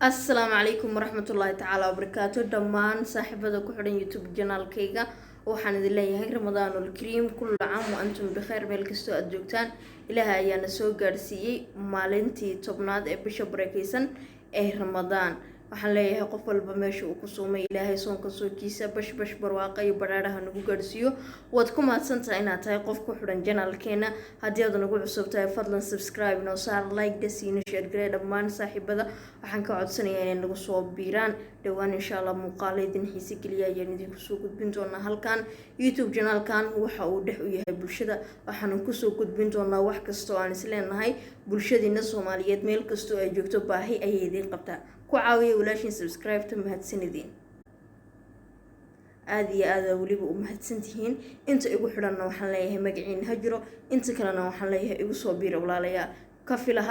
السلام عليكم ورحمة الله تعالى وبركاته دمان صاحبة كحرين يوتيوب جنال كيغا وحان ذي الله هاي رمضان الكريم كل عام وأنتم بخير ملكستو أدوكتان إلها أيانا سو قارسيي مالنتي توبناد بشو بريكيسن رمضان waxaan leeyahay qof walba meesha uu ku soomay ilaahay soonka sookiisa bash barwaaqo iyo baraaraha nagu gaarsiiyo waad ku mahadsantahay inaad tahay qof ku xidhan janaalkeena haddii aad nagu cusub tahay fadlan subscribe noo saar like dasiina share garee dhammaan saaxiibada waxaan ka codsanayaa inay nagu soo biiraan dhawaan insha Allah muuqaal idin xiisi geliya ayaan idinku soo gudbin doonaa halkan YouTube janaalkan waxa uu dhex u yahay bulshada waxaan ku soo gudbin doonaa wax kasta oo aan isleenahay bulshadiina Soomaaliyeed meel kasta oo ay joogto baahi ay idin qabtaa ku caawiya walaashin subscribe ta mahadsanidin aad iyo aad waliba u mahadsantihiin inta igu xidhanna waxaan leeyahay magaciina ha jiro inta kalena waxaan leeyahay igu soo biir walaalayaal ka fila